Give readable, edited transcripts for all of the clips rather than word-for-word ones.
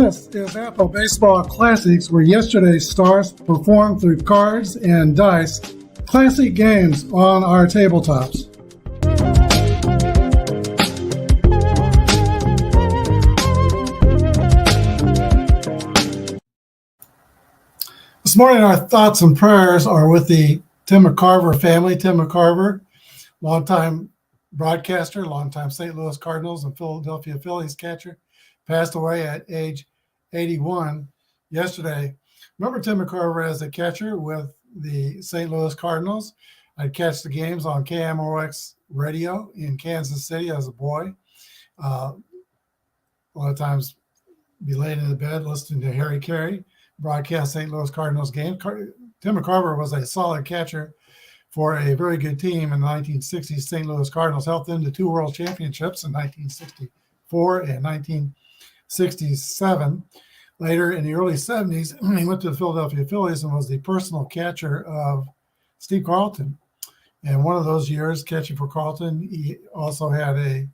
This is APBA Baseball Classics, where yesterday's stars performed through cards and dice. Classic games on our tabletops. This morning, our thoughts and prayers are with the Tim McCarver family. Tim McCarver, longtime broadcaster, longtime St. Louis Cardinals and Philadelphia Phillies catcher, passed away at age 81 yesterday. Remember Tim McCarver as a catcher with the St. Louis Cardinals. I'd catch the games on KMOX radio in Kansas City as a boy. A lot of times be laying in the bed listening to Harry Carey broadcast St. Louis Cardinals game. Tim McCarver was a solid catcher for a very good team in the 1960s. St. Louis Cardinals helped them to 2 World Championships in 1964 and 1967. Later in the early 70s, he went to the Philadelphia Phillies and was the personal catcher of Steve Carlton. And one of those years catching for Carlton, he also had a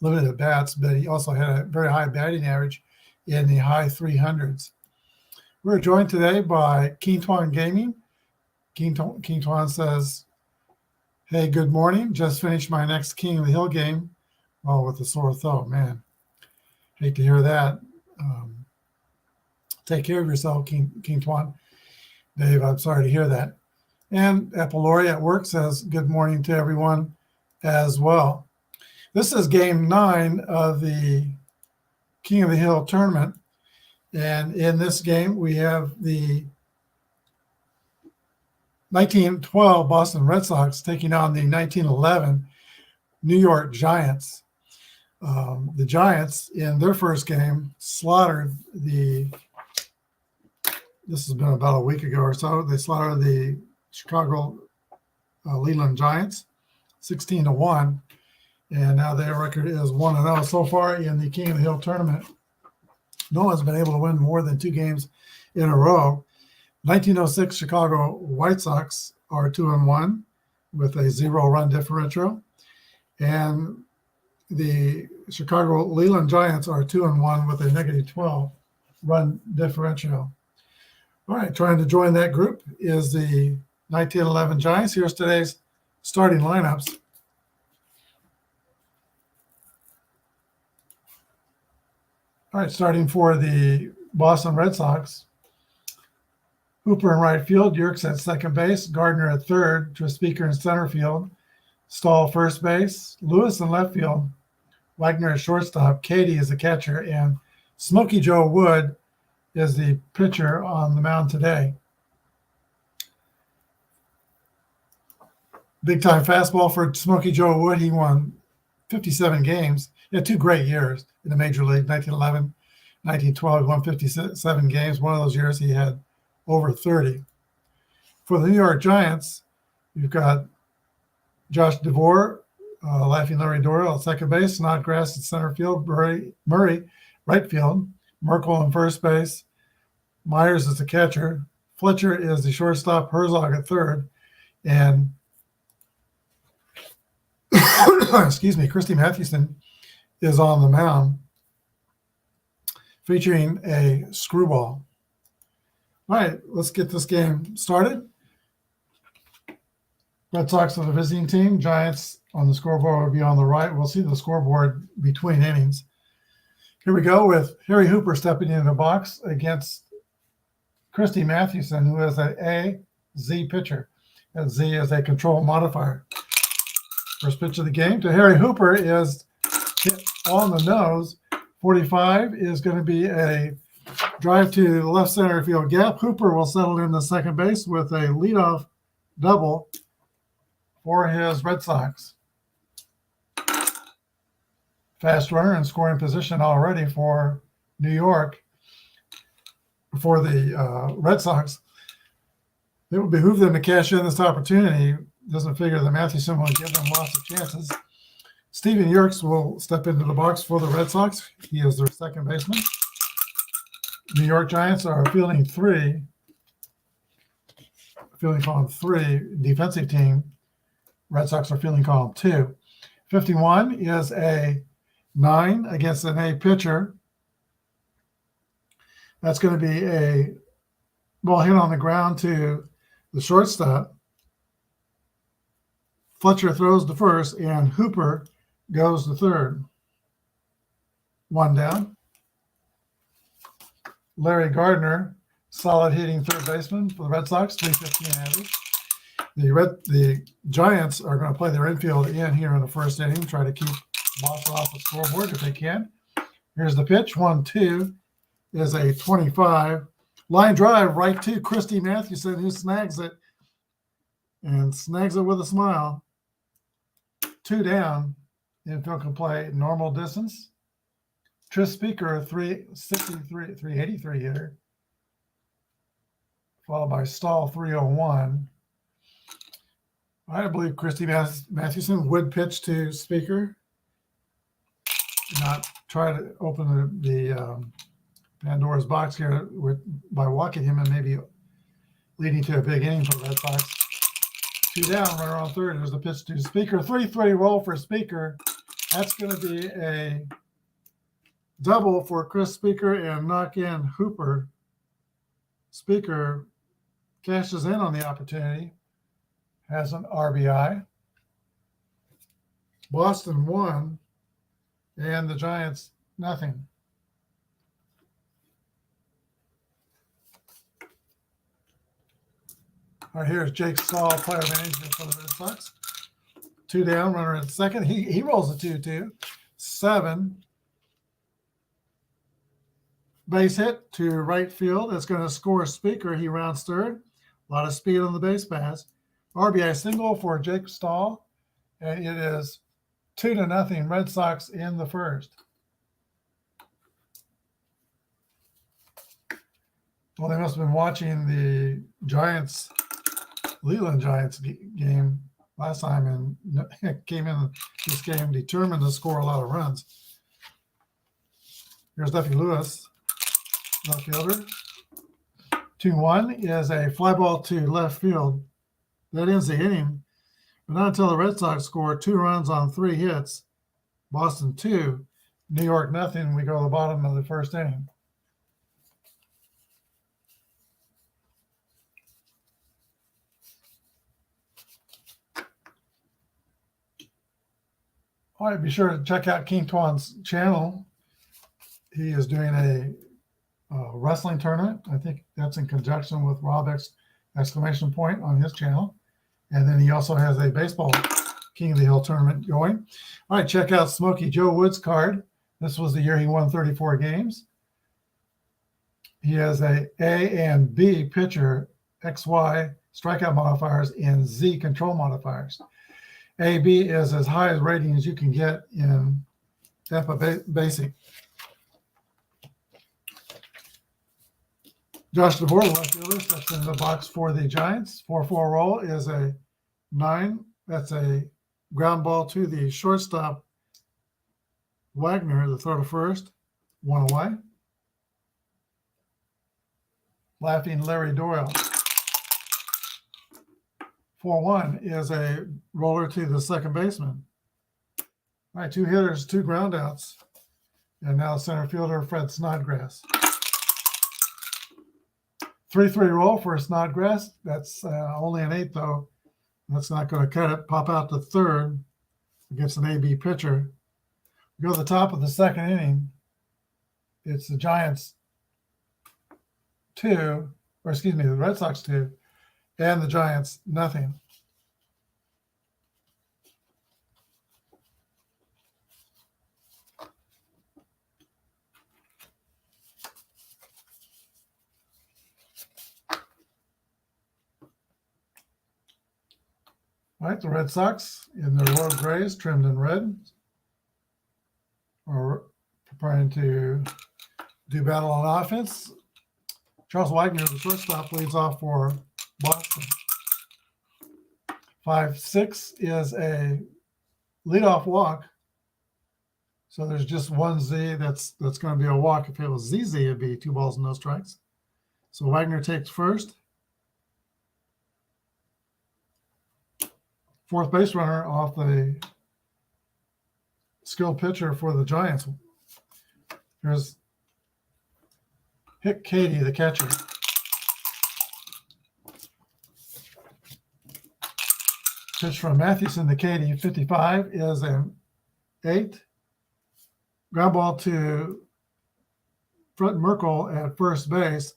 limited at bats, but he also had a very high batting average in the high 300s. We're joined today by Keen Twan Gaming. Keen Twan says, "Hey, good morning. Just finished my next King of the Hill game." Oh, with a sore throat, man. Hate to hear that. Take care of yourself, King Twan. Dave, I'm sorry to hear that. And Epilori at work says, "Good morning to everyone as well." This is game 9 of the King of the Hill tournament. And in this game, we have the 1912 Boston Red Sox taking on the 1911 New York Giants. The Giants, in their first game, slaughtered this has been about a week ago or so, they slaughtered the Chicago Leland Giants 16-1. And now their record is 1-0 so far in the King of the Hill tournament. No one's been able to win more than 2 games in a row. 1906 Chicago White Sox are 2-1 with a 0-run differential. And the Chicago Leland Giants are 2-1 with a negative 12-run differential. All right, trying to join that group is the 1911 Giants. Here's today's starting lineups. All right, starting for the Boston Red Sox, Hooper in right field, Yerkes at second base, Gardner at third, Trespeaker in center field, Stahl first base, Lewis in left field, Wagner at shortstop, Katie is the catcher, and Smokey Joe Wood is the pitcher on the mound today. Big-time fastball for Smokey Joe Wood. He won 57 games. He had 2 great years in the major league, 1911, 1912. He won 57 games. One of those years he had over 30. For the New York Giants, you've got Josh DeVore, Laughing Larry Doyle at second base, Snodgrass at center field, Murray right field, Merkel in first base, Myers is the catcher, Fletcher is the shortstop, Herzog at third, and Christy Mathewson is on the mound, featuring a screwball. All right, let's get this game started. Red Sox are the visiting team. Giants on the scoreboard will be on the right. We'll see the scoreboard between innings. Here we go with Harry Hooper stepping into the box against Christy Mathewson, who is an A-Z pitcher. And Z is a control modifier. First pitch of the game to Harry Hooper is hit on the nose. 45 is going to be a drive to the left center field gap. Hooper will settle in the second base with a leadoff double for his Red Sox. Fast runner in scoring position already for New York. For the Red Sox, it would behoove them to cash in this opportunity. Doesn't figure that Mathewson will give them lots of chances. Steven Yerkes will step into the box for the Red Sox. He is their second baseman. New York Giants are fielding column 3, defensive team. Red Sox are fielding column 2. 51 is a 9 against an A pitcher. That's going to be a ball hit on the ground to the shortstop. Fletcher throws to first, and Hooper goes to third. One down. Larry Gardner, solid hitting third baseman for the Red Sox, 315 average. The Giants are going to play their infield in here in the first inning, try to keep Boston off the scoreboard if they can. Here's the pitch. 1-2 is a 25. Line drive right to Christy Mathewson, who snags it with a smile. 2 down. Infield can play normal distance. Tris Speaker, 383 hitter, followed by Stahl, 301. I believe Christy Mathewson would pitch to Speaker, not try to open the Pandora's box here by walking him and maybe leading to a big inning for the Red Sox. 2 down, runner on third. There's the pitch to Speaker. 3-3 roll for Speaker. That's going to be a double for Chris Speaker and knock in Hooper. Speaker cashes in on the opportunity, has an RBI. Boston 1, and the Giants nothing. All right, here's Jake Stahl, player manager for the Red Sox. 2 down, runner at second. He rolls a 2-2. 7. Base hit to right field. That's going to score Speaker. He rounds third. A lot of speed on the base pass. RBI single for Jake Stahl. And it is 2-0 Red Sox in the first. Well, they must have been watching the Leland Giants game last time and came in this game determined to score a lot of runs. Here's Duffy Lewis, left fielder. 2-1 is a fly ball to left field. That ends the inning, but not until the Red Sox score 2 runs on 3 hits. Boston 2, New York nothing. We go to the bottom of the first inning. All right, be sure to check out King Tuan's channel. He is doing a wrestling tournament. I think that's in conjunction with Rob exclamation point on his channel. And then he also has a baseball King of the Hill tournament going. All right, check out Smokey Joe Wood's card. This was the year he won 34 games. He has a and B pitcher, XY strikeout modifiers, and Z control modifiers. AB is as high as rating as you can get in APBA Basic. Josh DeVore, left fielder, steps into the box for the Giants. 4-4 roll is a 9. That's a ground ball to the shortstop, Wagner, the throw to first. 1 away. Laughing Larry Doyle. 4-1 is a roller to the second baseman. All right, 2 hitters, 2 groundouts. And now center fielder Fred Snodgrass. 3-3 roll for Snodgrass. That's only an 8, though. That's not going to cut it. Pop out to third against an AB pitcher. Go to the top of the second inning. It's the Giants 2, the Red Sox 2, and the Giants nothing. All right, the Red Sox in their road grays, trimmed in red, are preparing to do battle on offense. Charles Wagner, the shortstop, leads off for Boston. 5-6 is a leadoff walk. So there's just one Z that's going to be a walk. If it was ZZ, it'd be 2 balls and no strikes. So Wagner takes first. Fourth base runner off the skilled pitcher for the Giants. hit Katie, the catcher. Pitch from Mathewson to Katie, 55, is an 8. Ground ball to Fred Merkel at first base.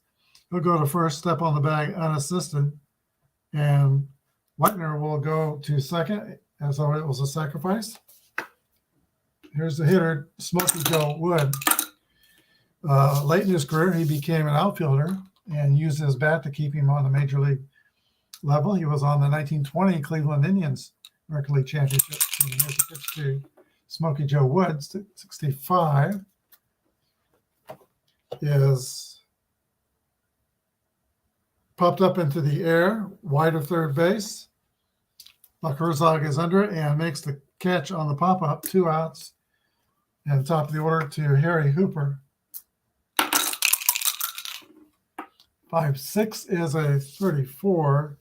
He'll go to first, step on the bag unassisted, and Whitener will go to second, as though it was a sacrifice. Here's the hitter, Smokey Joe Wood. Late in his career, he became an outfielder and used his bat to keep him on the major league level. He was on the 1920 Cleveland Indians American League Championship team. Here's the pitch to Smokey Joe Wood, 65, is popped up into the air, wide of third base. Buck Herzog is under it and makes the catch on the pop-up, 2 outs. And the top of the order to Harry Hooper. 5-6 is a 34.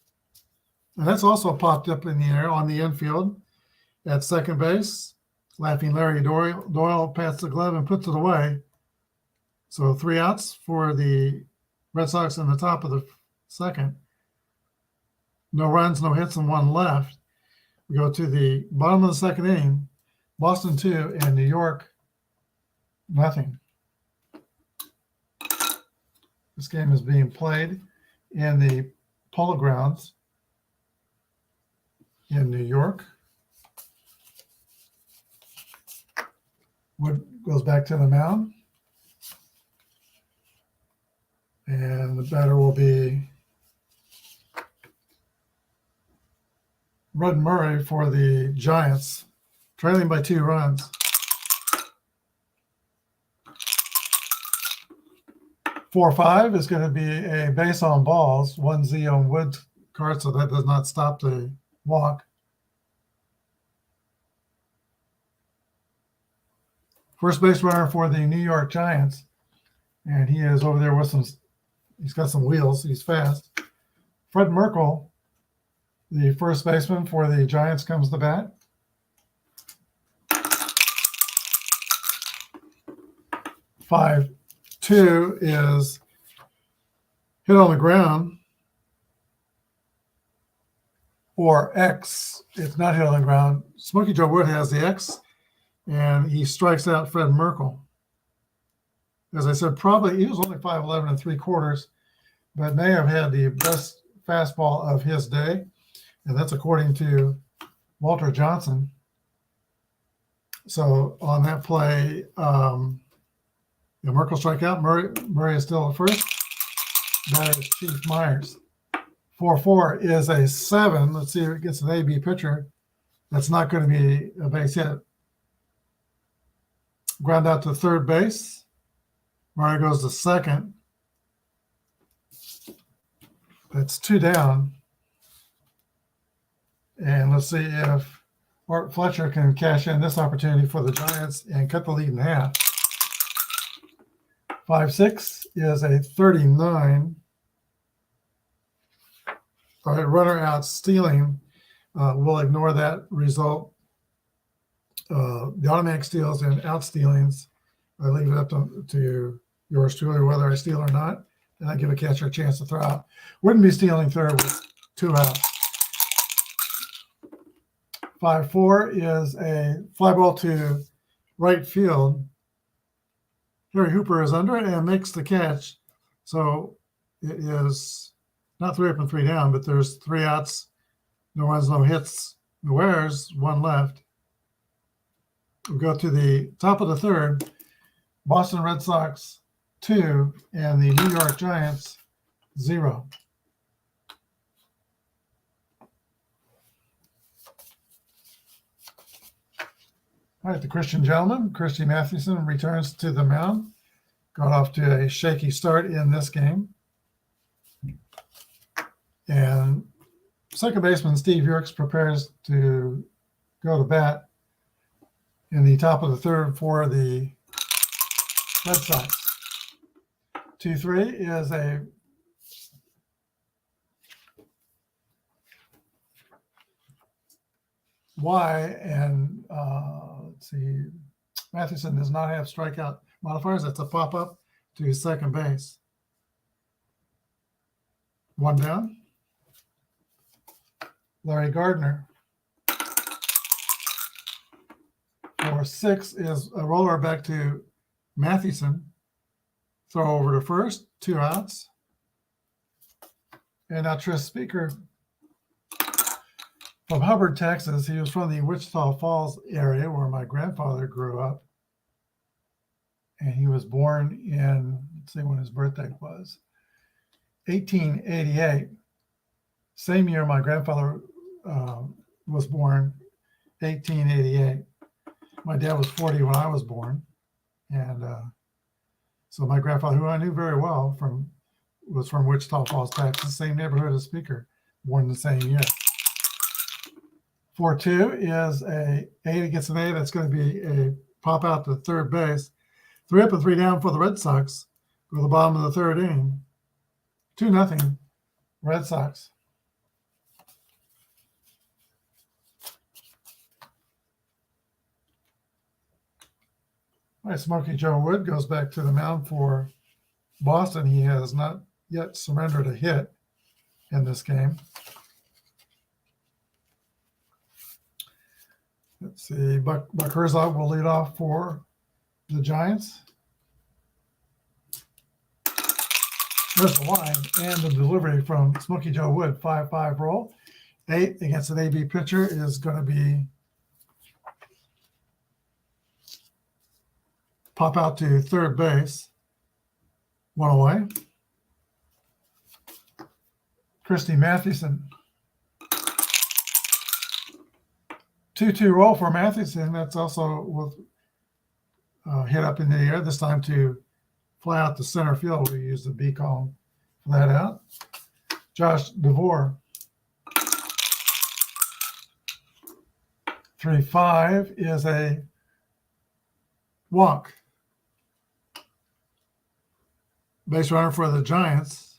And that's also popped up in the air on the infield at second base. Laughing Larry Doyle pats the glove and puts it away. So 3 outs for the Red Sox in the top of the second. No runs, no hits, and 1 left. We go to the bottom of the second inning. Boston 2 and New York nothing. This game is being played in the Polo Grounds in New York. Wood goes back to the mound. And the batter will be Rudd Murray for the Giants, trailing by 2 runs. 4-5 is going to be a base on balls, 1Z on Wood's card, so that does not stop the walk. First base runner for the New York Giants, and he is over there with he's got some wheels, he's fast. Fred Merkel, the first baseman for the Giants, comes to bat. Five. 2 is hit on the ground, or X. It's not hit on the ground. Smokey Joe Wood has the X, and he strikes out Fred Merkel. As I said, probably he was only 5'11 3/4, but may have had the best fastball of his day, and that's according to Walter Johnson. So on that play, Merkel strike out. Murray is still at first. That is Chief Myers. 4-4 is a 7. Let's see if it gets an AB pitcher. That's not going to be a base hit. Ground out to third base. Murray goes to second. That's 2 down. And let's see if Art Fletcher can cash in this opportunity for the Giants and cut the lead in half. 5-6 is a 39. All right, runner out stealing. We'll ignore that result. The automatic steals and out stealings, I leave it up to yours truly whether I steal or not, and I give a catcher a chance to throw out. Wouldn't be stealing third with 2 outs. 5-4 is a fly ball to right field. Harry Hooper is under it and makes the catch. So it is not 3 up and 3 down, but there's 3 outs, no runs, no hits, no errors, 1 left. We'll go to the top of the third. Boston Red Sox 2 and the New York Giants 0. All right, the Christian gentleman, Christy Mathewson, returns to the mound. Got off to a shaky start in this game. And second baseman Steve Yerkes prepares to go to bat in the top of the third for the Red Sox. 2-3 is a Y, and let's see, Mathewson does not have strikeout modifiers. That's a pop-up to second base. One down. Larry Gardner. 4-6 is a roller back to Mathewson. Throw over to first, 2 outs. And now Tris Speaker from Hubbard, Texas. He was from the Wichita Falls area where my grandfather grew up. And he was born in, let's see when his birthday was, 1888. Same year my grandfather was born, 1888. My dad was 40 when I was born. And so my grandfather, who I knew very well, was from Wichita Falls, Texas, same neighborhood as Speaker, born the same year. 4-2 is a gets an A. That's going to be a pop out to third base. 3 up and 3 down for the Red Sox. Go to the bottom of the third inning. 2-0 Red Sox. All right, Smokey Joe Wood goes back to the mound for Boston. He has not yet surrendered a hit in this game. Let's see, Buck Herzog will lead off for the Giants. There's the line and the delivery from Smokey Joe Wood, 5-5 roll. 8 against an AB pitcher is going to be pop out to third base. 1 away. Christy Mathewson. 2-2 roll for Mathewson. That's also with hit up in the air, this time to fly out to center field. We use the B column for that out. Josh DeVore. 3-5 is a walk. Base runner for the Giants.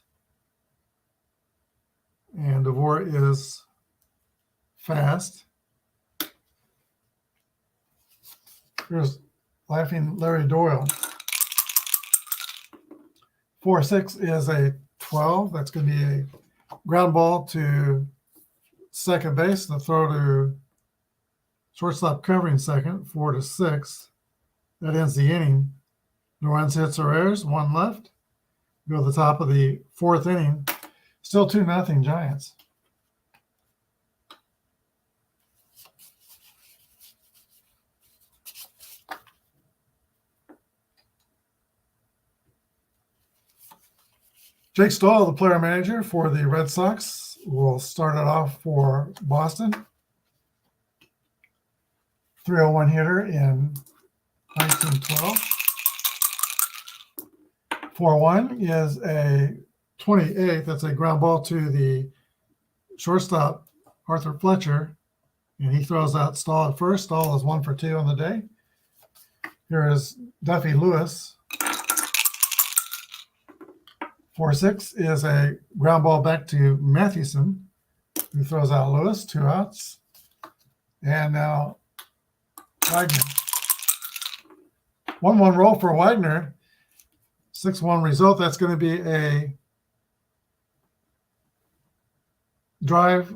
And DeVore is fast. Here's Laughing Larry Doyle. 4-6 is a 12. That's going to be a ground ball to second base and a throw to shortstop covering second. 4-6. That ends the inning. No runs, hits, or errors. 1 left. Go to the top of the 4th inning. Still 2-0 Giants. Jake Stahl, the player manager for the Red Sox, will start it off for Boston. 301 hitter in 1912. 4-1 is a 28th. That's a ground ball to the shortstop, Arthur Fletcher, and he throws out Stahl at first. Stahl is 1 for 2 on the day. Here is Duffy Lewis. 4-6 is a ground ball back to Mathewson, who throws out Lewis, 2 outs. And now Wagner. 1-1 roll for Wagner. 6-1 result. That's going to be a drive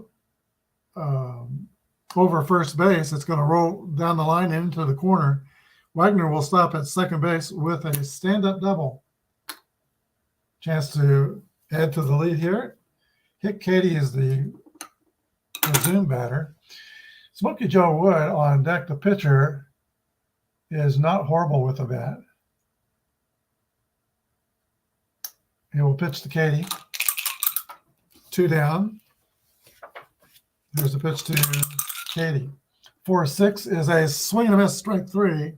over first base. It's going to roll down the line into the corner. Wagner will stop at second base with a stand-up double. Chance to add to the lead here. Hick Katie is the resume batter. Smokey Joe Wood on deck, the pitcher, is not horrible with the bat. He will pitch to Katie. 2 down. There's a pitch to Katie. 4-6 is a swing and a miss, strike 3.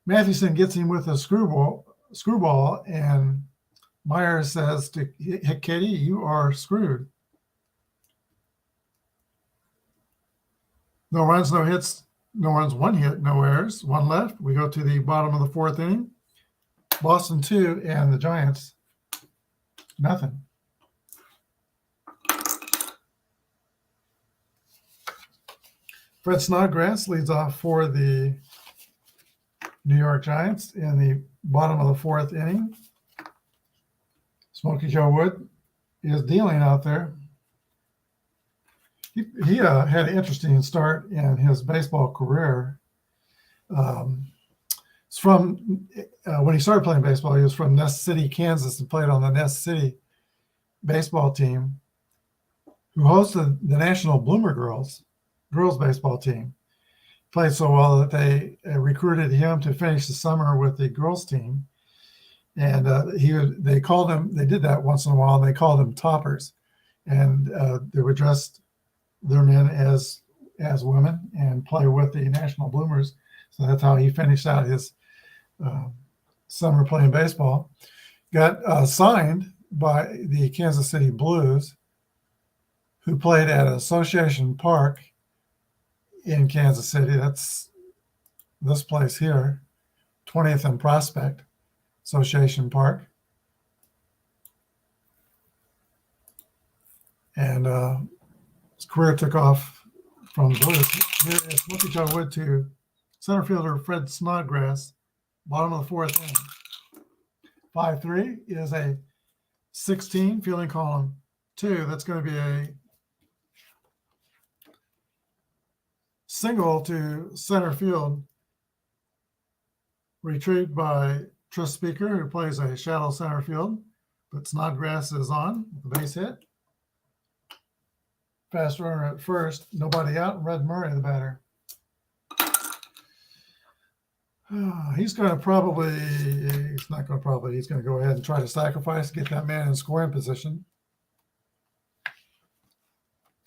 Mathewson gets him with a screwball, and Myers says to Hick Katie, "You are screwed." No runs, no hits, no runs, 1 hit, no errors, 1 left. We go to the bottom of the 4th inning. Boston 2 and the Giants nothing. Fred Snodgrass leads off for the New York Giants in the bottom of the 4th inning. Smokey Joe Wood is dealing out there. He had an interesting start in his baseball career. It's from when he started playing baseball, he was from Nest City, Kansas, and played on the Nest City baseball team, who hosted the National Bloomer girls baseball team. Played so well that they recruited him to finish the summer with the girls team. And they called him, they did that once in a while, and they called him toppers. And they would dress their men as women and play with the National Bloomers. So that's how he finished out his summer playing baseball. Got signed by the Kansas City Blues, who played at Association Park in Kansas City. That's this place here, 20th and Prospect, Association Park. And his career took off from the Blues. Here is Smokey Joe Wood to center fielder Fred Snodgrass, bottom of the fourth inning. 5-3 is a 16, fielding column 2. That's going to be a single to center field, retrieved by Tris Speaker, who plays a shallow center field, but Snodgrass is on the base hit. Fast runner at first, nobody out, and Red Murray, the batter. He's going to go ahead and try to sacrifice, get that man in scoring position.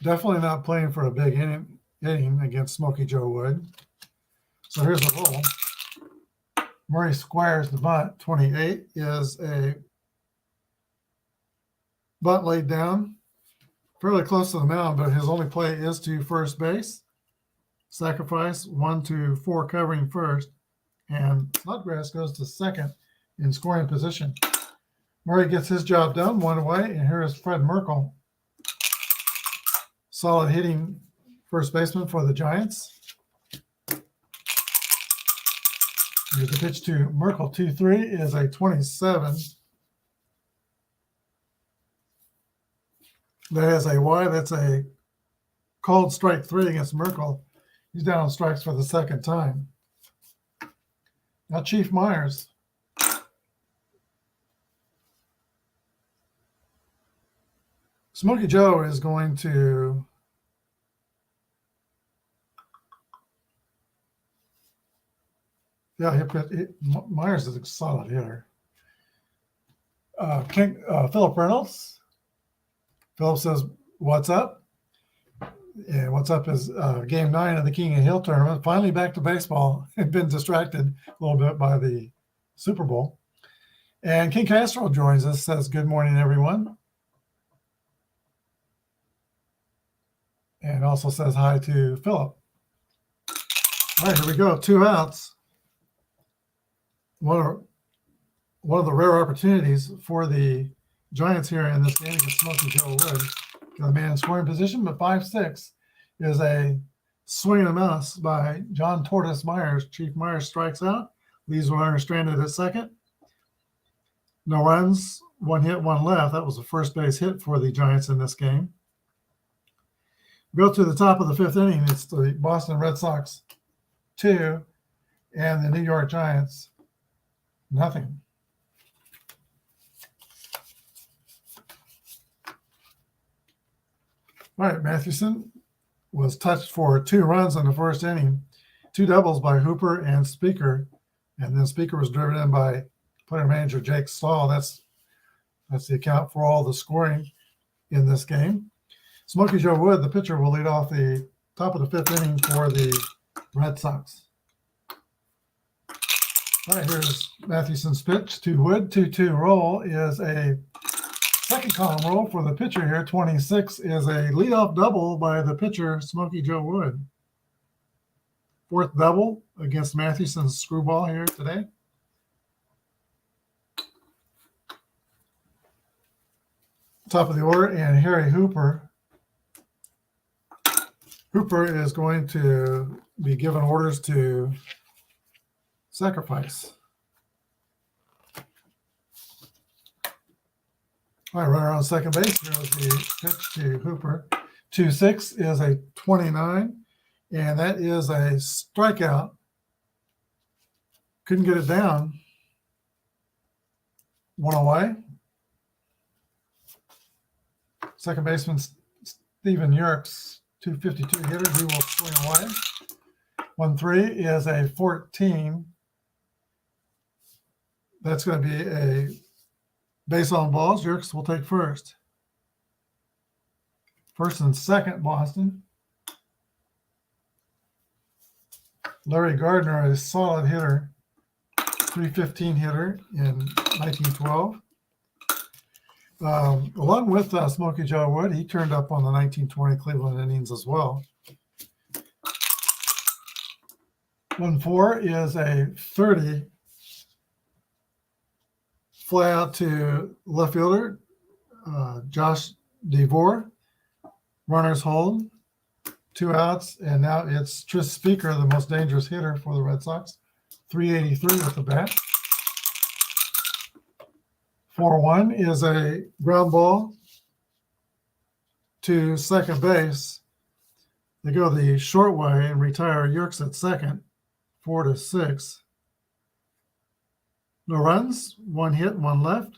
Definitely not playing for a big inning against Smokey Joe Wood. So here's the roll. Murray squares the bunt. 28 is a bunt laid down fairly close to the mound, but his only play is to first base. Sacrifice 1-4 covering first, and Snodgrass goes to second in scoring position. Murray gets his job done, one away, and here is Fred Merkel. Solid hitting first baseman for the Giants. Here's the pitch to Merkel. 2-3 is a 27. That is a wide. That's a called strike 3 against Merkel. He's down on strikes for the second time. Now Chief Myers. Smokey Joe is going to Myers is a solid hitter. Philip Reynolds. Philip says, "What's up?" And what's up is Game 9 of the King of Hill tournament. Finally back to baseball. Had been distracted a little bit by the Super Bowl. And King Castro joins us, says, "Good morning, everyone." And also says hi to Philip. All right, here we go. 2 outs. One of the rare opportunities for the Giants here in this game against Smokey Joe Wood. Got a man in scoring position, but 5-6 is a swing and a miss by John Tortoise Myers. Chief Myers strikes out, leaves one runner stranded at second. No runs, 1 hit, 1 left. That was a first base hit for the Giants in this game. Go to the top of the 5th inning. It's the Boston Red Sox 2 and the New York Giants nothing. All right, Mathewson was touched for 2 runs in the first inning, 2 doubles by Hooper and Speaker, and then Speaker was driven in by player manager Jake Stahl. That's the account for all the scoring in this game. Smokey Joe Wood, the pitcher, will lead off the top of the 5th inning for the Red Sox. All right, here's Mathewson's pitch to Wood. 2-2 roll is a second column roll for the pitcher here. 26 is a leadoff double by the pitcher, Smokey Joe Wood. 4th double against Mathewson's screwball here today. Top of the order, and Harry Hooper. Hooper is going to be given orders to sacrifice. All right, runner on second base. Here is the pitch to Hooper. 2-6 is a 29, and that is a strikeout. Couldn't get it down. One away. Second baseman Steven Yerkes, 252 hitter. He will swing away. 1-3 is a 14. That's going to be a base on balls. Yerkes will take first. First and second, Boston. Larry Gardner, a solid hitter, 315 hitter in 1912. Along with Smokey Joe Wood, he turned up on the 1920 Cleveland Indians as well. 1-4 is a 30. Fly out to left fielder, Josh DeVore. Runners hold, 2 outs, and now it's Tris Speaker, the most dangerous hitter for the Red Sox. 383 with the bat. 4-1 is a ground ball to second base. They go the short way and retire Yerkes at second. 4-6. No runs, 1 hit, 1 left.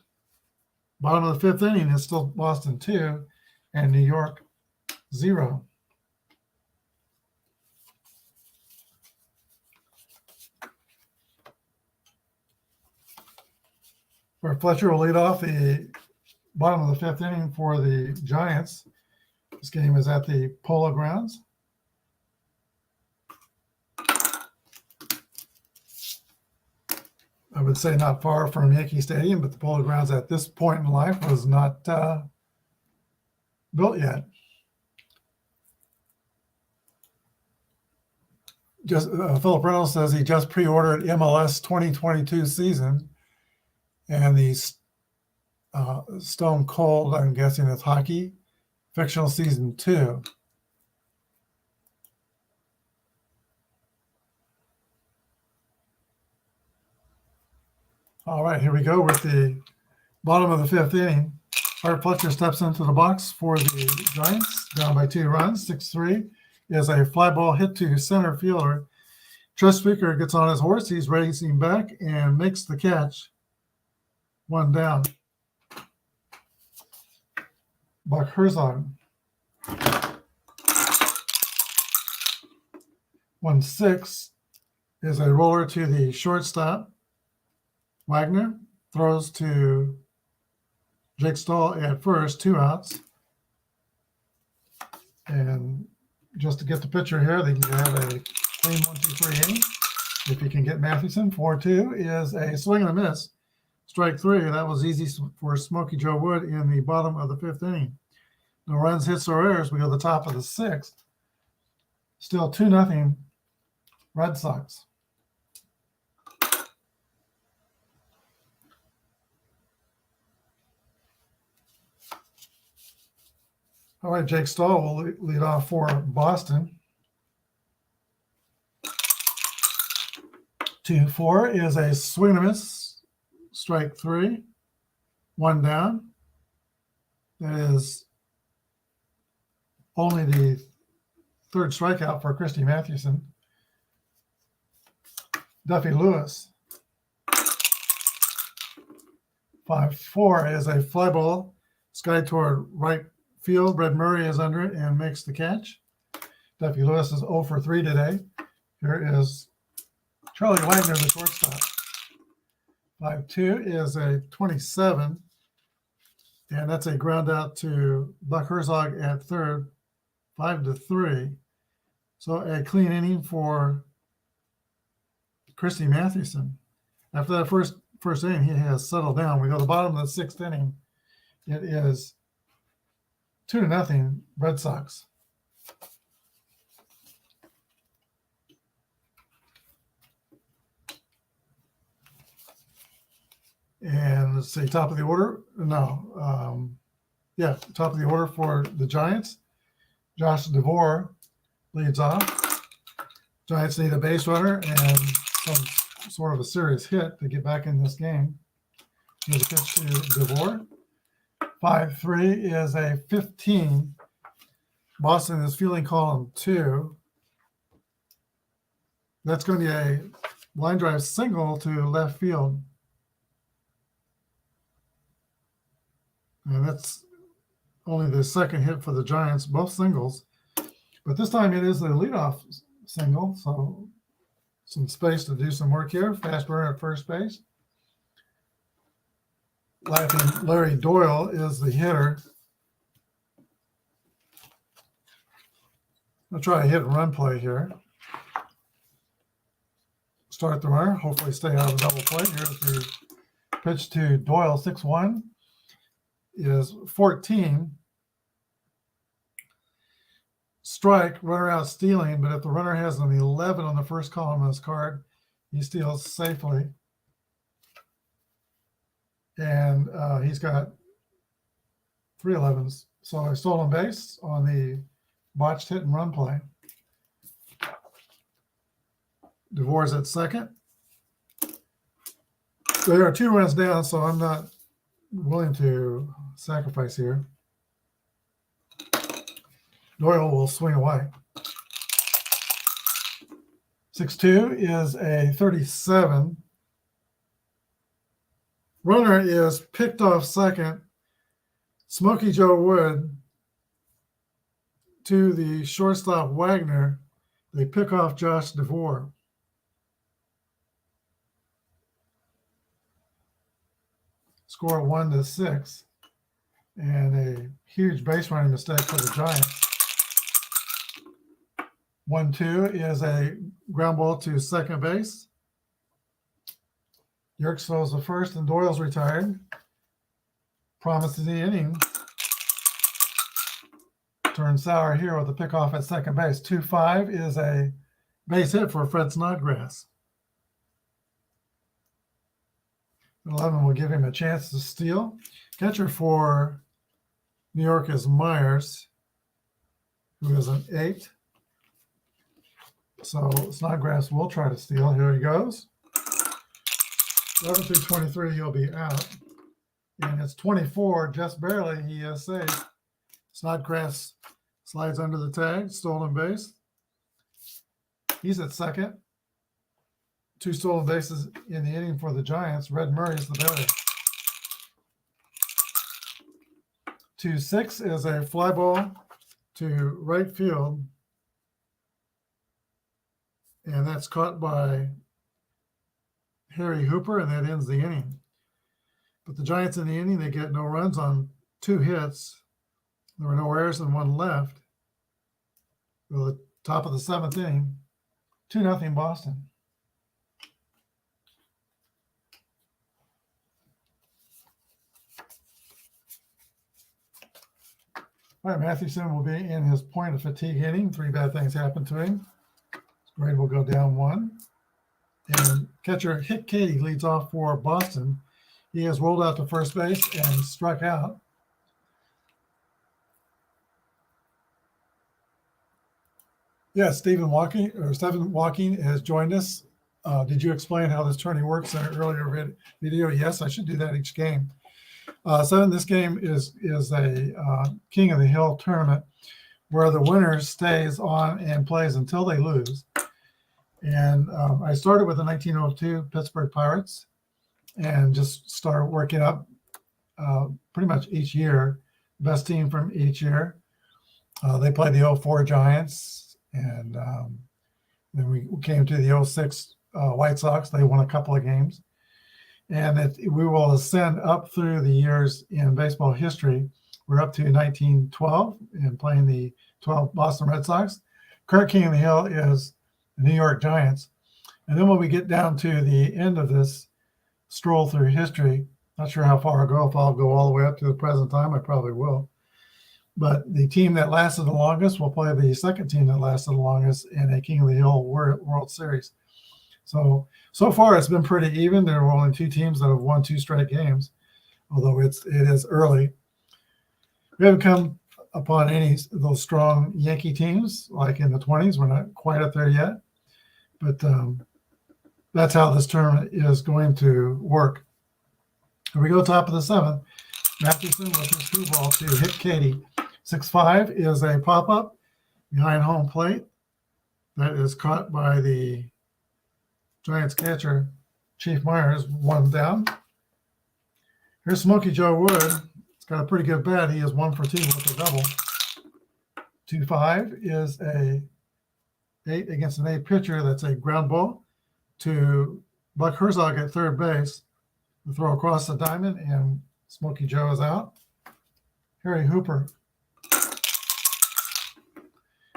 Bottom of the 5th inning is still Boston 2 and New York 0. Where Fletcher will lead off the bottom of the 5th inning for the Giants. This game is at the Polo Grounds. I would say not far from Yankee Stadium, but the Polo Grounds at this point in life was not built yet. Philip Reynolds says he just pre-ordered MLS 2022 season, and the Stone Cold, I'm guessing it's hockey, fictional season 2. All right, here we go with the bottom of the 5th inning. Art Fletcher steps into the box for the Giants, down by 2 runs. 6-3 is a fly ball hit to center fielder. Tris Speaker gets on his horse. He's racing back and makes the catch. 1 down. Buck Herzog. 1-6 is a roller to the shortstop. Wagner throws to Jake Stahl at first, 2 outs. And just to get the pitcher here, they can have a clean 1-2-3 inning. If you can get Mathewson, 4-2 is a swing and a miss. Strike 3, that was easy for Smokey Joe Wood in the bottom of the 5th inning. No runs, hits, or errors. We go to the top of the 6th. Still 2-0 Red Sox. All right, Jake Stahl will lead off for Boston. 2-4 is a swing and a miss. Strike 3. 1 down. That is only the 3rd strikeout for Christy Mathewson. Duffy Lewis. 5-4 is a fly ball. Sky toward right field. Brett Murray is under it and makes the catch. Duffy Lewis is 0 for 3 today. Here is Charlie Wagner, the shortstop. 5-2 is a 27, and that's a ground out to Buck Herzog at third. 5-3. So a clean inning for Christy Mathewson. After that first inning, he has settled down. We go to the bottom of the 6th inning. It is 2-0 Red Sox. And let's see, top of the order. No. Top of the order for the Giants. Josh DeVore leads off. Giants need a base runner and some sort of a serious hit to get back in this game. Here's a pitch to DeVore. 5-3 is a 15. Boston is fielding column 2. That's going to be a line drive single to left field. And that's only the second hit for the Giants, both singles. But this time it is the leadoff single, so some space to do some work here. Fast runner at first base. Laughing Larry Doyle is the hitter. I'll try a hit and run play here. Start the runner, hopefully stay out of the double play. Here's your pitch to Doyle, 6-1 is 14. Strike, runner out stealing, but if the runner has an 11 on the first column of his card, he steals safely. And he's got 3 11s. So a stolen base on the botched hit and run play. DeVore's at second. There are 2 runs down, so I'm not willing to sacrifice here. Doyle will swing away. 6-2 is a 37. Runner is picked off second. Smokey Joe Wood to the shortstop Wagner. They pick off Josh DeVore. Score 1-6. And a huge base running mistake for the Giants. 1-2 is a ground ball to second base. Yerkes throws the first, and Doyle's retired. Promises the inning. Turns sour here with a pickoff at second base. 2-5 is a base hit for Fred Snodgrass. 11 will give him a chance to steal. Catcher for New York is Myers, who is an 8. So Snodgrass will try to steal. Here he goes. 11-23, he'll be out. And it's 24, just barely. He is safe. Snodgrass slides under the tag, stolen base. He's at second. 2 stolen bases in the inning for the Giants. Red Murray is the batter. 2-6 is a fly ball to right field. And that's caught by Harry Hooper, and that ends the inning. But the Giants in the inning, they get no runs on 2 hits. There were no errors and 1 left. Well, the top of the 7th inning, 2-0 Boston. All right, Mathewson will be in his point of fatigue inning. 3 bad things happened to him. His grade will go down 1. And catcher Hick Cady leads off for Boston. He has rolled out to first base and struck out. Yeah, Stephen Walking has joined us. Did you explain how this tourney works in an earlier video? Yes, I should do that each game. This game is a King of the Hill tournament where the winner stays on and plays until they lose. And I started with the 1902 Pittsburgh Pirates and just started working up pretty much each year, best team from each year. They played the 04 Giants, and then we came to the 06 White Sox. They won a couple of games. And we will ascend up through the years in baseball history. We're up to 1912 and playing the 12 Boston Red Sox. Current King of the Hill is the New York Giants. And then when we get down to the end of this stroll through history, not sure how far I'll go. If I'll go all the way up to the present time, I probably will. But the team that lasted the longest will play the second team that lasted the longest in a King of the Hill World Series. So far it's been pretty even. There were only 2 teams that have won 2 straight games, although it is early. We haven't come upon any of those strong Yankee teams like in the 20s. We're not quite up there yet, but that's how this tournament is going to work. Here we go, top of the 7th. Matheson with his two ball to hit Katie. 6-5 is a pop-up behind home plate that is caught by the Giants catcher, Chief Myers, one down. Here's Smokey Joe Wood. It's got a pretty good bat. He is 1 for 2 with a double. 2-5 is a 8 against an 8 pitcher. That's a ground ball to Buck Herzog at third base. The throw across the diamond, and Smokey Joe is out. Harry Hooper.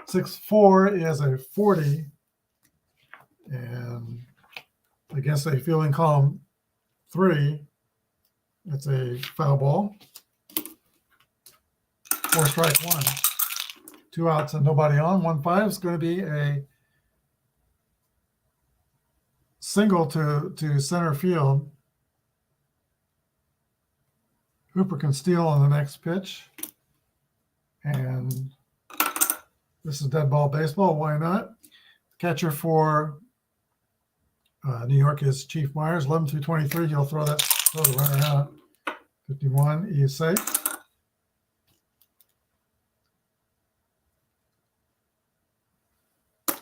6-4 is a 40, and against a fielding column 3, it's a foul ball. 4 strike 1. 2 outs and nobody on. 1-5 is going to be a single to center field. Hooper can steal on the next pitch. And this is dead ball baseball. Why not? Catcher for New York is Chief Myers. 11 through 23. He'll throw the runner out. 51. He is safe.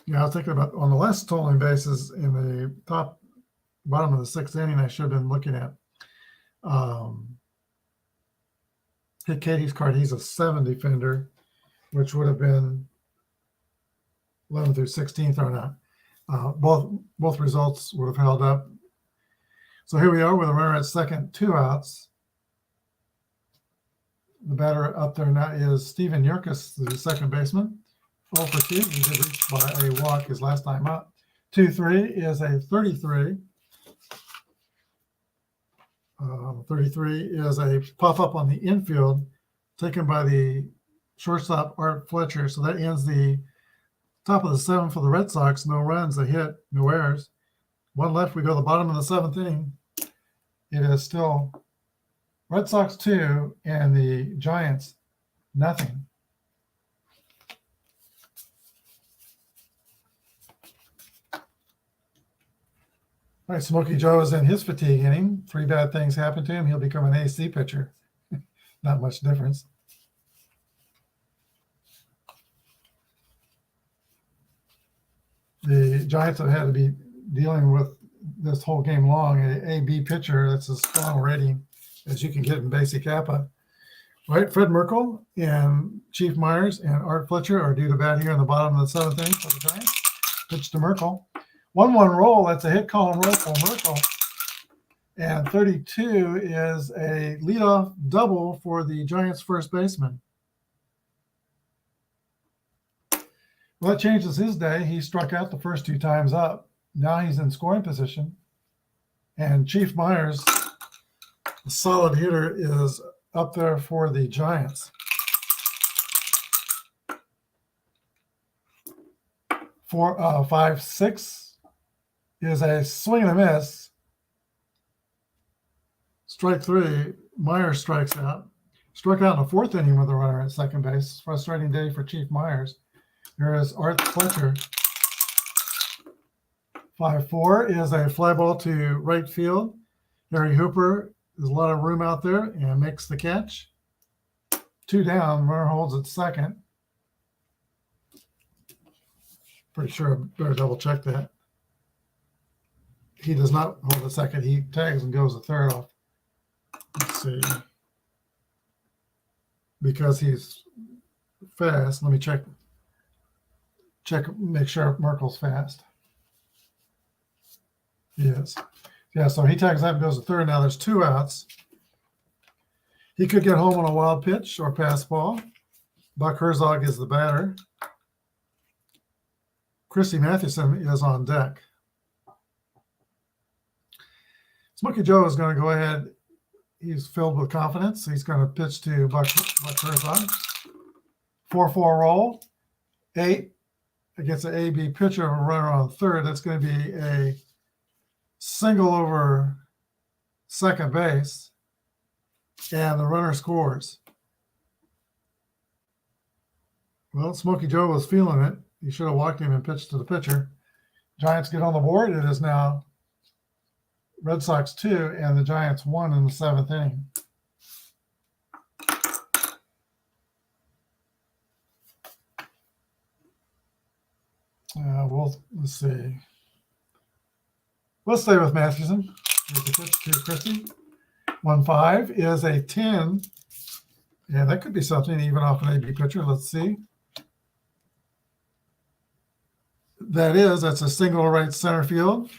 Yeah, I was thinking about on the last stolen bases in the bottom of the 6th inning, I should have been looking at. Hit Katie's card. He's a 7 defender, which would have been 11 through 16 thrown out. Both results would have held up. So here we are with a runner at second, 2 outs. The batter up there now is Steven Yerkes, the second baseman. 0 for 2. He did reach by a walk his last time up. 2-3 is a 33. 33 is a pop-up on the infield taken by the shortstop, Art Fletcher. So that ends the top of the 7th for the Red Sox. No runs, a hit, no errors. 1 left. We go to the bottom of the 7th inning. It is still Red Sox 2 and the Giants nothing. All right, Smokey Joe is in his fatigue inning. 3 bad things happen to him. He'll become an AC pitcher. Not much difference. The Giants have had to be dealing with this whole game long an AB pitcher. That's as strong rating as you can get in basic APBA. Right, Fred Merkle and Chief Myers and Art Fletcher are due to bat here in the bottom of the 7th inning for the Giants. Pitch to Merkle. 1-1 roll. That's a hit column roll for Merkle. And 32 is a leadoff double for the Giants' first baseman. Well, that changes his day. He struck out the first 2 times up. Now he's in scoring position. And Chief Myers, a solid hitter, is up there for the Giants. 5-6 is a swing and a miss. Strike 3. Myers strikes out. Struck out in the 4th inning with a runner at second base. Frustrating day for Chief Myers. Here is Art Fletcher. 5-4 is a fly ball to right field. Harry Hooper, there's a lot of room out there and makes the catch. 2 down. Runner holds at second. Pretty sure I better double check that. He does not hold a second. He tags and goes a third off. Let's see. Because he's fast. Let me check, make sure Merkle's fast. He is. Yeah, so he tags up and goes to third. Now there's 2 outs. He could get home on a wild pitch or pass ball. Buck Herzog is the batter. Christy Matheson is on deck. Smokey Joe is going to go ahead. He's filled with confidence. He's going to pitch to Buck Herzog. 4-4 roll. 8 against an AB pitcher of a runner on third. That's going to be a single over second base. And the runner scores. Well, Smokey Joe was feeling it. He should have walked him and pitched to the pitcher. Giants get on the board. It is now Red Sox 2 and the Giants 1 in the 7th inning. Let's see. Let's stay with Mathewson. Here's the pitch to Christie. 1-5 is a 10. Yeah, that could be something even off an AB pitcher. Let's see. That's a single to right center field.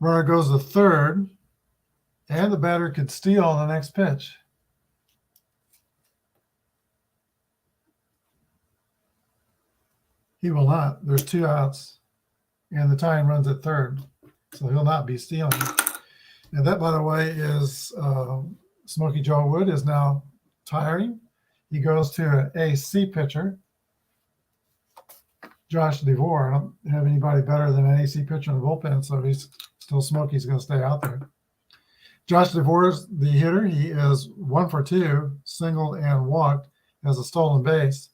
Runner goes to third, and the batter could steal on the next pitch. He will not. There's 2 outs, and the tying runs at third, so he'll not be stealing. And that, by the way, is Smokey Joe Wood is now tiring. He goes to an AC pitcher, Josh DeVore. I don't have anybody better than an AC pitcher in the bullpen, so he's still Smokey's going to stay out there. Josh DeVore's the hitter. He is 1 for 2, singled and walked, has a stolen base.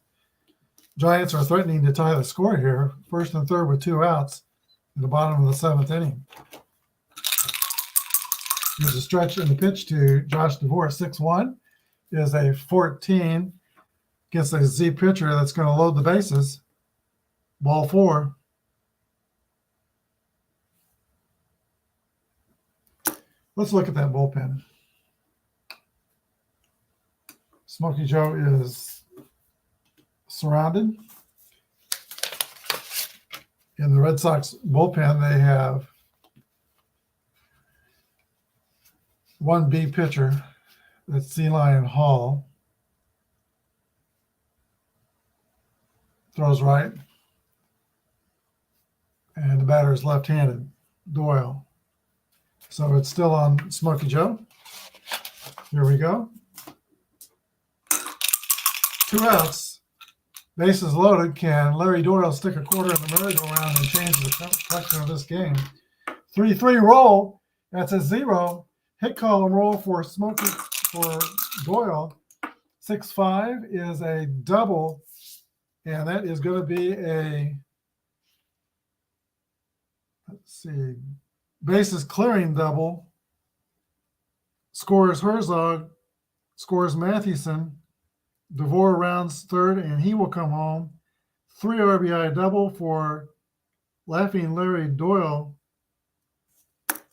Giants are threatening to tie the score here, first and third with 2 outs in the bottom of the 7th inning. There's a stretch in the pitch to Josh DeVore. 6-1 is a 14 against a Z pitcher that's going to load the bases. Ball 4. Let's look at that bullpen. Smokey Joe is surrounded. In the Red Sox bullpen, they have 1B pitcher. That's C-Lion Hall. Throws right. And the batter is left-handed, Doyle. So it's still on Smokey Joe. Here we go. 2 outs. Bases loaded. Can Larry Doyle stick a quarter in the merry-go-round and change the complexion of this game? 3-3 roll. That's a 0. Hit column roll for Doyle. 6-5 is a double, and that is going to be a, let's see, bases clearing double. Scores Herzog, scores Mathewson. DeVore rounds third, and he will come home. 3 RBI double for Laughing Larry Doyle.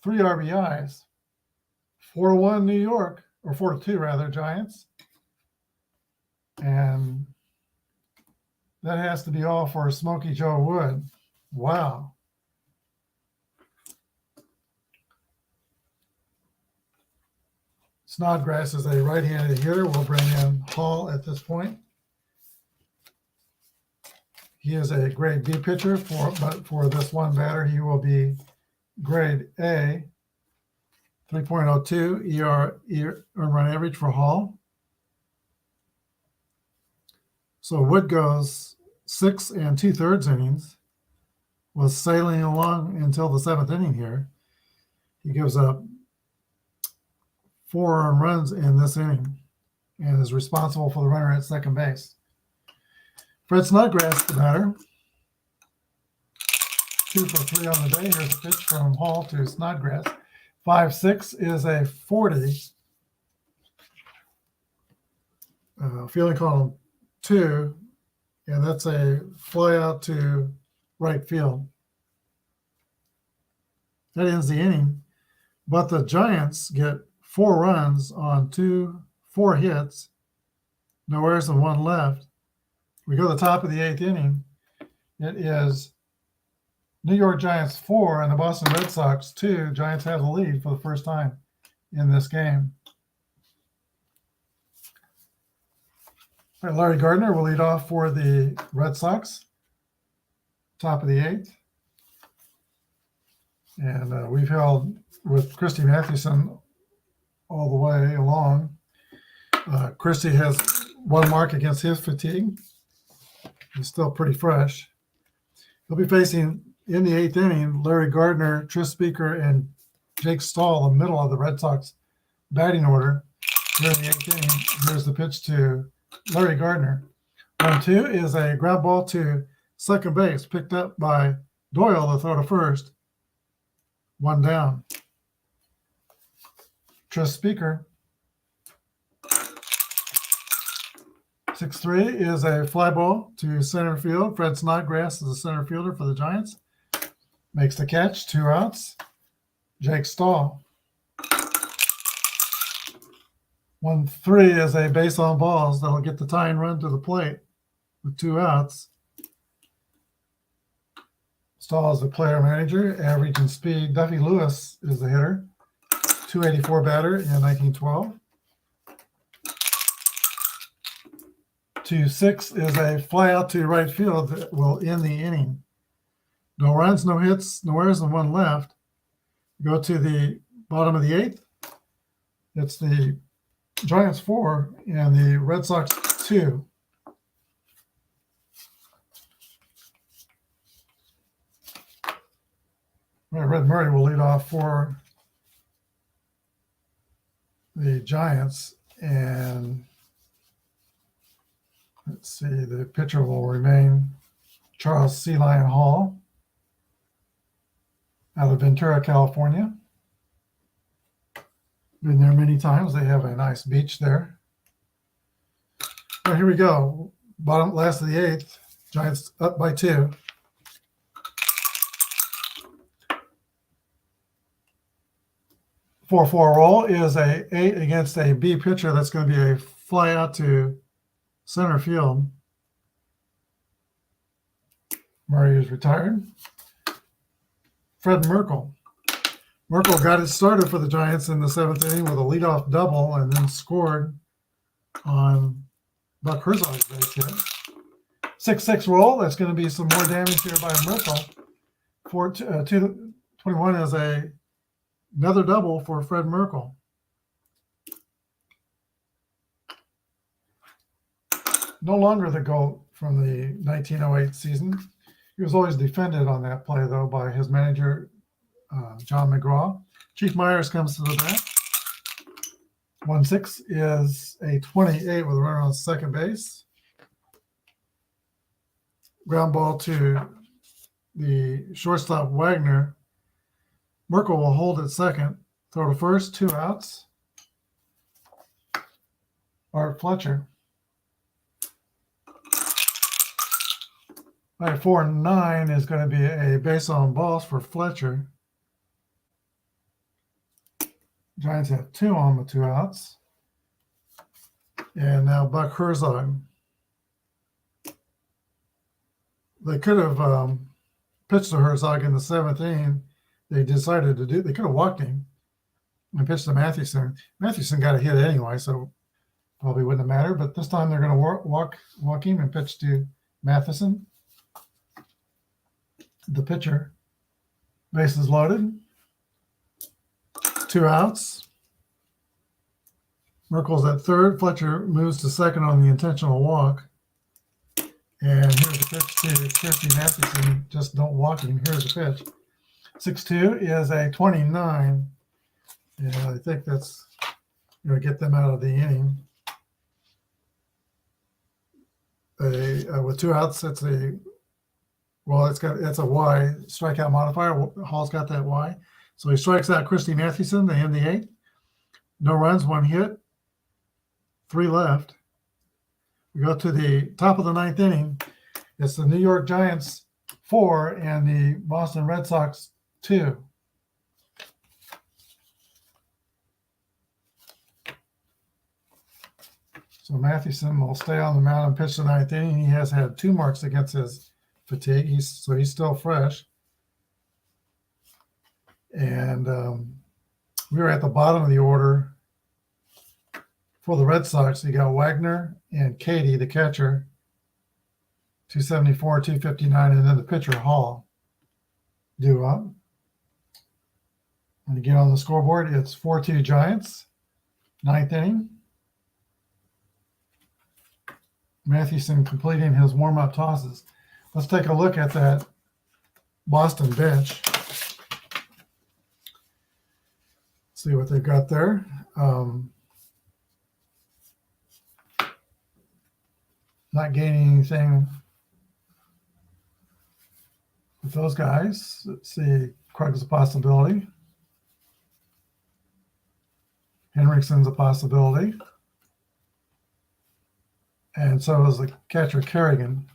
3 RBIs. 4-1 New York, or 4-2 rather, Giants. And that has to be all for Smokey Joe Wood. Wow. Snodgrass is a right-handed hitter. We'll bring in Hall at this point. He is a grade B pitcher, but for this one batter, he will be grade A. 3.02 earned run average for Hall. So Wood goes 6 2/3 innings, was sailing along until the 7th inning here. He gives up 4 earned runs in this inning and is responsible for the runner at second base. Fred Snodgrass, the batter. 2 for 3 on the day. Here's a pitch from Hall to Snodgrass. 5-6 is a 40. Fielding column 2, and that's a fly out to right field. That ends the inning, but the Giants get 4 runs on 4 hits, no errors and 1 left. We go to the top of the 8th inning. It is New York Giants 4 and the Boston Red Sox 2. Giants have the lead for the first time in this game. All right, Larry Gardner will lead off for the Red Sox. Top of the 8th. And we've held with Christy Mathewson all the way along. Christy has 1 mark against his fatigue. He's still pretty fresh. He'll be facing, in the 8th inning, Larry Gardner, Tris Speaker, and Jake Stahl, the middle of the Red Sox batting order. Here in the 8th inning, here's the pitch to Larry Gardner. 1-2 is a ground ball to second base, picked up by Doyle to throw to first. 1 down. Tris Speaker 6-3 is a fly ball to center field. Fred Snodgrass is the center fielder for the Giants. Makes the catch, 2 outs. Jake Stahl. 1-3 is a base on balls that'll get the tying run to the plate with 2 outs. Stahl is the player manager, average and speed. Duffy Lewis is the hitter, 284 batter in 1912. 2-6 is a fly out to right field that will end the inning. No runs, no hits, no errors, and 1 left. Go to the bottom of the 8th. It's the Giants 4 and the Red Sox 2. Red Murray will lead off for the Giants, and let's see, the pitcher will remain Charles Sea Lion Hall out of Ventura, California. Been there many times. They have a nice beach there. All right, here we go. Bottom last of the 8th. Giants up by 2. 4-4 roll is a 8 against a B pitcher. That's going to be a fly out to center field. Murray is retired. Fred Merkle. Merkle got it started for the Giants in the 7th inning with a leadoff double and then scored on Buck Herzog's base hit. 6-6 roll. That's going to be some more damage here by Merkle. 221 is another double for Fred Merkle. No longer the GOAT from the 1908 season. He was always defended on that play, though, by his manager, John McGraw. Chief Myers comes to the bat. 1-6 is a 28 with a runner on second base. Ground ball to the shortstop, Wagner. Merkle will hold at second. Throw to first, 2 outs. Art Fletcher. All right, 4-9 is going to be a base on balls for Fletcher. Giants have 2 on with 2 outs. And now Buck Herzog. They could have pitched to Herzog in the 7th inning. They decided they could have walked him and pitched to Mathewson. Mathewson got a hit anyway, so probably wouldn't have mattered. But this time they're going to walk him and pitch to Matheson. The pitcher, bases loaded, 2 outs. Merkle's at third. Fletcher moves to second on the intentional walk. And here's the pitch to Christy Matheson. Just don't walk him. Here's the pitch. 6-2 is a 29. Yeah, I think that's going to get them out of the inning. With 2 outs, it's a Y strikeout modifier. Hall's got that Y. So he strikes out Christy Mathewson. They end the 8th. No runs, 1 hit, 3 left. We go to the top of the 9th inning. It's the New York Giants 4 and the Boston Red Sox 2. So Mathewson will stay on the mound and pitch the 9th inning. He has had 2 marks against his fatigue. He's still fresh. And we were at the bottom of the order for the Red Sox. You got Wagner and Katie, the catcher, 274, 259, and then the pitcher, Hall, due up. And again on the scoreboard, it's 4-2 Giants, 9th inning. Mathewson completing his warm-up tosses. Let's take a look at that Boston bench. See what they've got there. Not gaining anything with those guys. Let's see. Krug's a possibility. Henriksen's a possibility. and so is the catcher Kerrigan.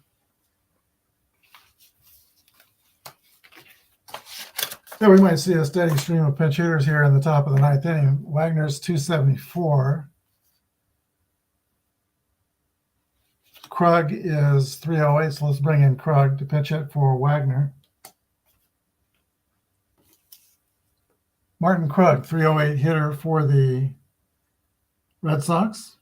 Yeah, we might see a steady stream of pinch hitters here in the top of the ninth inning. Wagner's 274. Krug is 308, so let's bring in Krug to pitch hit for Wagner. Martin Krug, 308 hitter for the Red Sox.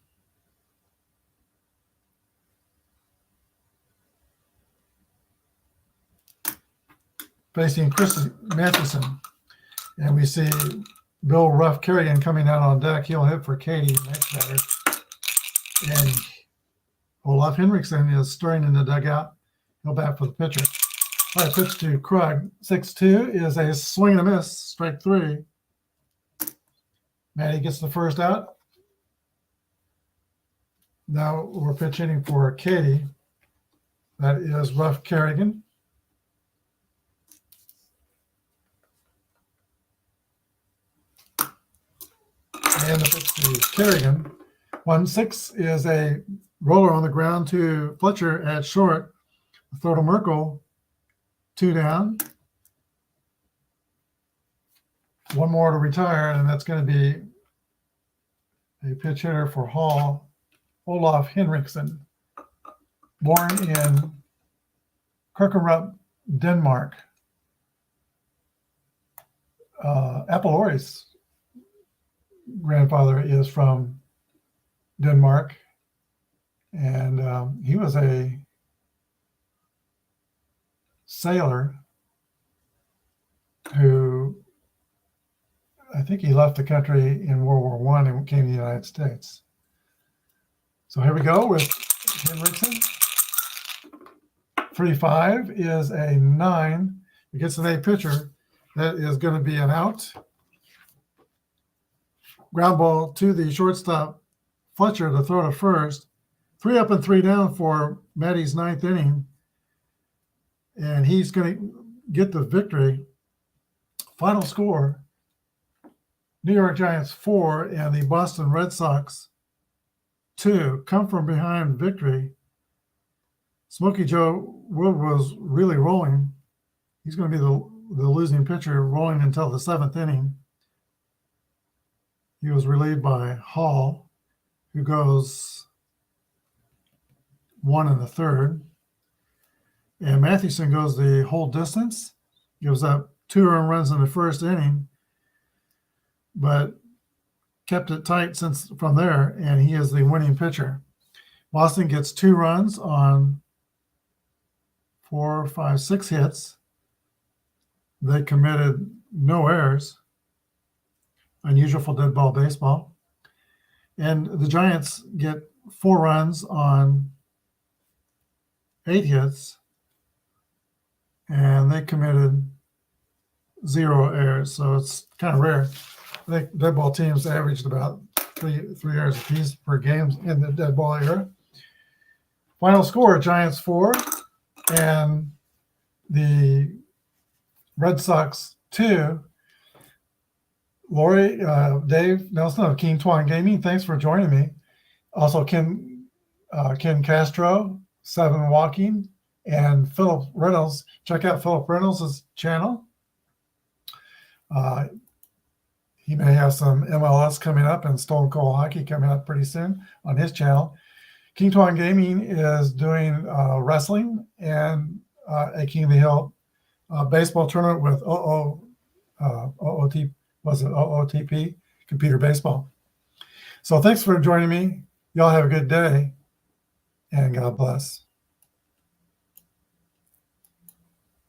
Facing Chris Matheson. And we see Bill Ruff Kerrigan coming out on deck. He'll hit for Katie, next batter. And Olaf Henriksen is stirring in the dugout. He'll bat for the pitcher. All right, pitch to Krug. 6-2 is a swing and a miss, strike 3. Matty gets the first out. Now we're pitch hitting for Katie. That is Ruff Kerrigan. And the pitch to Kerrigan. 1-6 is a roller on the ground to Fletcher at short. Throw to Merkel. 2 down. 1 more to retire, and that's going to be a pitch hitter for Hall, Olaf Henriksen, born in Kirkerup, Denmark. Appelori's grandfather is from Denmark, and he was a sailor who, I think he left the country in World War I and came to the United States. So here we go with Henriksen. 3-5 is a 9. It gets an A pitcher. That is going to be an out. Ground ball to the shortstop, Fletcher, to throw to first. 3 up and 3 down for Matty's 9th inning. And he's going to get the victory. Final score, New York Giants 4 and the Boston Red Sox 2. Come from behind victory. Smokey Joe Wood was really rolling. He's going to be the losing pitcher, rolling until the 7th inning. He was relieved by Hall, who goes 1 1/3. And Matheson goes the whole distance, gives up 2 earned runs in the first inning, but kept it tight since from there, and he is the winning pitcher. Boston gets 2 runs on 4, 5, 6 hits. They committed no errors. Unusual for dead ball baseball. And the Giants get 4 runs on 8 hits, and they committed 0 errors. So it's kind of rare. I think dead ball teams averaged about 3 errors apiece per game in the dead ball era. Final score, Giants 4 and the Red Sox 2. Lori, Dave Nelson of King Twan Gaming, thanks for joining me. Also, Ken Castro, 7 Walking, and Philip Reynolds. Check out Philip Reynolds' channel. He may have some MLS coming up and Stone Cold Hockey coming up pretty soon on his channel. King Twan Gaming is doing wrestling and a King of the Hill baseball tournament with OOTP, computer baseball. So thanks for joining me. Y'all have a good day, and God bless.